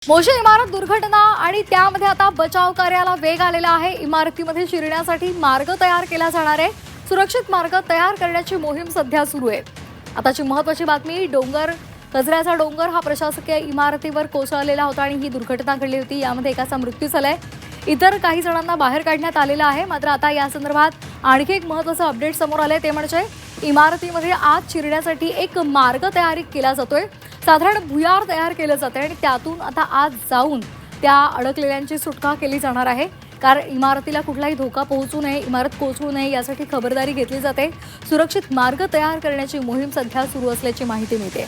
मोशी इमारत दुर्घटना आणि त्यामध्ये आता बचाव कार्याला वेग आलेला आहे। इमारतीमध्ये शिरण्यासाठी मार्ग तयार केला जाणार आहे। सुरक्षित मार्ग तयार करण्याची मोहीम सध्या सुरू आहे। आताची महत्त्वाची बातमी, कचऱ्याचा डोंगर हा प्रशासकीय इमारतीवर कोसळलेला होता आणि ही दुर्घटना घडली होती। यामध्ये एकाचा मृत्यू झालाय, इतर काही जणांना बाहेर काढण्यात आलेलं आहे। मात्र आता या संदर्भात आणखी एक महत्त्वाचं अपडेट समोर आलंय, ते म्हणजे इमारतीमध्ये आत शिरण्यासाठी एक मार्ग तयार केला जातोय। साधारण भुयार तयार केलं जातंय आणि त्यातून आता आत जाऊन त्या अडकलेल्यांची सुटका केली जाणार आहे। कारण इमारतीला कुठलाही धोका पोहोचू नये, इमारत कोसळू नये यासाठी खबरदारी घेतली जाते। सुरक्षित मार्ग तयार करण्याची मोहीम सध्या सुरू असल्याची माहिती मिळते।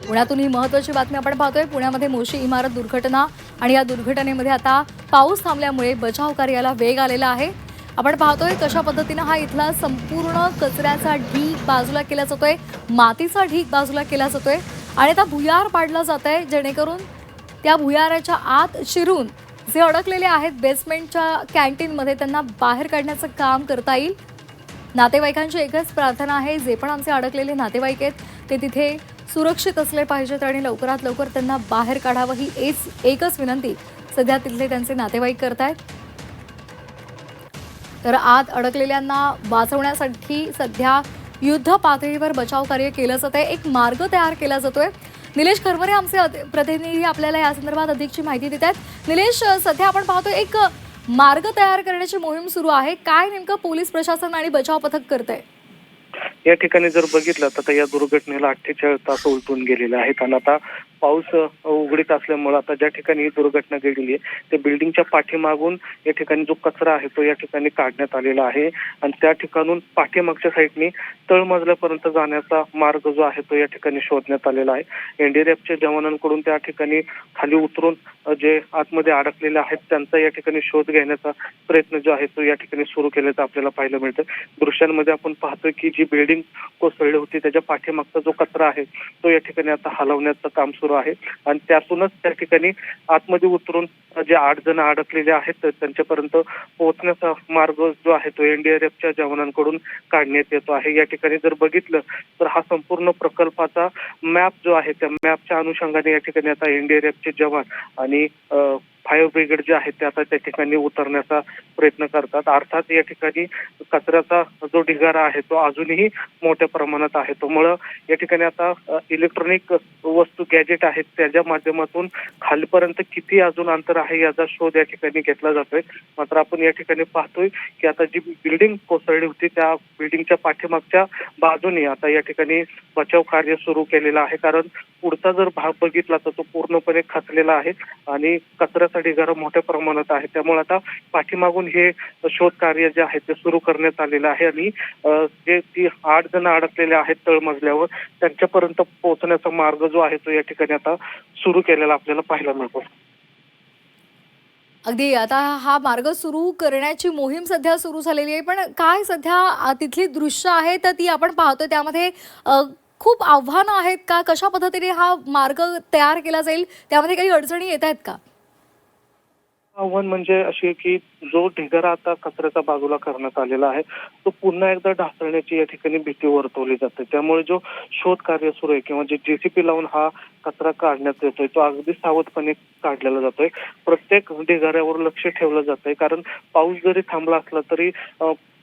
पुण्यातून ही महत्त्वाची बातमी आपण पाहतोय। पुण्यामध्ये मोशी इमारत दुर्घटना आणि या दुर्घटनेमध्ये आता पाऊस थांबल्यामुळे बचाव कार्याला वेग आलेला आहे। आपण पाहतोय कशा पद्धतीने हा इथला संपूर्ण कचऱ्याचा ढीग बाजूला केला जातोय, मातीचा ढीग बाजूला केला जातोय आणि आता भुयार पाडला जातंय, जेणेकरून त्या भुयाराच्या आत शिरून जे अडकलेले आहेत बेसमेंटच्या कॅन्टीनमध्ये त्यांना बाहेर काढण्याचं काम करता येईल। नातेवाईकांची एकच प्रार्थना आहे, जे पण आमचे अडकलेले नातेवाईक आहेत ते तिथे सुरक्षित असले पाहिजेत आणि लवकरात लवकर त्यांना बाहेर काढावं, ही एकच विनंती सध्या तिथले त्यांचे नातेवाईक करतायत। तर आत अडकलेल्यांना वाचवण्यासाठी सध्या युद्ध पातळीवर बचाव कार्य केलं जातंय, एक मार्ग तयार केला जातोय। निलेश खरवरे आमचे प्रतिनिधी आपल्याला या संदर्भात अधिकची माहिती देत आहेत। निलेश, सध्या आपण पाहतोय एक मार्ग तयार करण्याची मोहीम सुरू आहे, काय नेमकं पोलीस प्रशासन आणि बचाव पथक करतंय? या ठिकाणी जर बघितलं तर या दुर्घटनेला 48 तास उलटून गेलेले आहेत आणि आता पाऊस उघडीत असल्यामुळे आता ज्या ठिकाणी ही दुर्घटना घडली आहे त्या बिल्डिंगच्या पाठीमागून या ठिकाणी जो कचरा आहे तो या ठिकाणी काढण्यात आलेला आहे आणि त्या ठिकाणून पाठीमागच्या साईडनी तळमजल्यापर्यंत जाण्याचा मार्ग जो आहे तो या ठिकाणी शोधण्यात आलेला आहे। एनडीआरएफच्या जवानांकडून त्या ठिकाणी खाली उतरून जे आतमध्ये अडकलेले आहेत त्यांचा या ठिकाणी शोध घेण्याचा प्रयत्न जो आहे तो या ठिकाणी सुरू केल्याचं आपल्याला पाहायला मिळतं। दृश्यांमध्ये आपण पाहतोय की जी बिल्डिंग कोसळली होती त्याच्या पाठीमागचा जो कचरा आहे तो या ठिकाणी आता हलवण्याचं काम सुरू आहे आणि त्यातूनच त्या ठिकाणी आतमध्ये उतरून जे 8 जण अडकलेले आहेत त्यांच्यापर्यंत पोहोचण्याचा मार्ग जो आहे तो एनडीआरएफच्या जवानांकडून काढण्यात येतो आहे। या ठिकाणी जर बघितलं तर हा संपूर्ण प्रकल्पाचा मॅप जो आहे त्या मॅपच्या अनुषंगाने या ठिकाणी आता एनडीआरएफचे जवान आणि फायर ब्रिगेड जे आहे ते आता त्या ठिकाणी उतरण्याचा प्रयत्न करतात। अर्थात या ठिकाणी कचऱ्याचा जो ढिगारा आहे तो अजूनही मोठ्या प्रमाणात आहे, त्यामुळं या ठिकाणी आता इलेक्ट्रॉनिक वस्तू गॅजेट आहेत त्याच्या माध्यमातून खालीपर्यंत किती अजून अंतर आहे याचा शोध या ठिकाणी घेतला जातोय। मात्र आपण या ठिकाणी पाहतोय की आता जी बिल्डिंग कोसळली होती त्या बिल्डिंगच्या पाठीमागच्या बाजूने आता या ठिकाणी बचाव कार्य सुरू केलेलं आहे, कारण पुढचा जर भाग बघितला तर तो पूर्णपणे खचलेला आहे आणि कचऱ्याचा ढिगारा मोठ्या प्रमाणात आहे। त्यामुळे आता पाठीमागून हे शोध कार्य जे आहे ते सुरू करण्यात आलेलं आहे आणि जे 8 जण अडकलेले आहेत तळमजल्यावर त्यांच्यापर्यंत पोहोचण्याचा मार्ग जो आहे तो या ठिकाणी आता सुरू केलेला आपल्याला पाहायला मिळतो। अगदी आता हा मार्ग सुरू करण्याची मोहीम सध्या सुरू झालेली आहे, पण काय सध्या तिथली दृश्य आहे तर ती आपण पाहतोय, त्यामध्ये खूप आव्हानं आहेत का? कशा पद्धतीने हा मार्ग तयार केला जाईल, त्यामध्ये काही अडचणी येत आहेत का? आव्हान म्हणजे अशी की जो ढिगारा आता कचऱ्याच्या बाजूला करण्यात आलेला आहे तो पुन्हा एकदा ढासळण्याची या ठिकाणी भीती वर्तवली जाते। त्यामुळे जो शोध कार्य सुरू आहे किंवा जे जेसीपी लावून हा कचरा काढण्यात येतोय तो अगदी सावधपणे काढलेला जातोय। प्रत्येक ढिगाऱ्यावर लक्ष ठेवलं जातंय, कारण पाऊस जरी थांबला असला तरी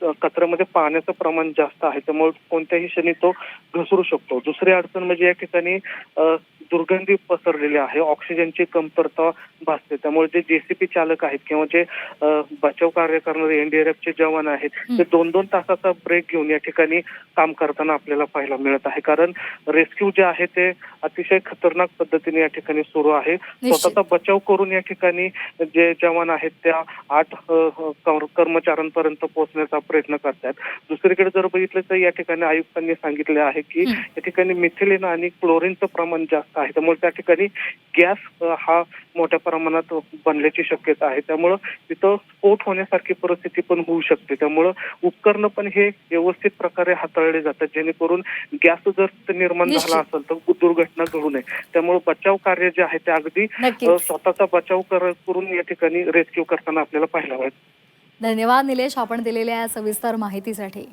कचऱ्यामध्ये पाण्याचं प्रमाण जास्त आहे, त्यामुळे कोणत्याही क्षणी तो घसरू शकतो। दुसरी अडचण म्हणजे या ठिकाणी दुर्गंधी पसरलेली आहे, ऑक्सिजनची कमतरता भासते, त्यामुळे जे जेसीपी चालक आहेत किंवा जे बचाव कार्य करणारे एनडीआरएफचे जवान आहेत ते 2-2 तासाचा ब्रेक घेऊन या ठिकाणी काम करताना आपल्याला पाहायला मिळत आहे, कारण रेस्क्यू जे आहे ते अतिशय खतरनाक पद्धतीने या ठिकाणी सुरू आहे। स्वतःचा बचाव करून या ठिकाणी जे जवान आहेत त्या 8 कर्मचाऱ्यांपर्यंत पोहोचण्याचा प्रयत्न करतात। दुसरीकडे जर बघितलं तर या ठिकाणी आयुक्तांनी सांगितले आहे की या ठिकाणी मिथिलीन आणि क्लोरीनचं प्रमाण जास्त आहे, त्यामुळे त्या ठिकाणी गॅस हा मोठ्या प्रमाणात बनण्याची शक्यता आहे, त्यामुळं तिथं स्फोट होण्यासारखी परिस्थिती पण होऊ शकते। त्यामुळं उपकरणं पण हे व्यवस्थित प्रकारे हाताळले जातात, जेणेकरून गॅस जर निर्माण झाला असेल तर दुर्घटना घडू नये। त्यामुळे बचाव कार्य जे आहे ते अगदी स्वतःचा बचाव करून या ठिकाणी रेस्क्यू करताना आपल्याला पाहायला मिळतं। धन्यवाद निलेश, आपण दिलेल्या सविस्तर माहितीसाठी।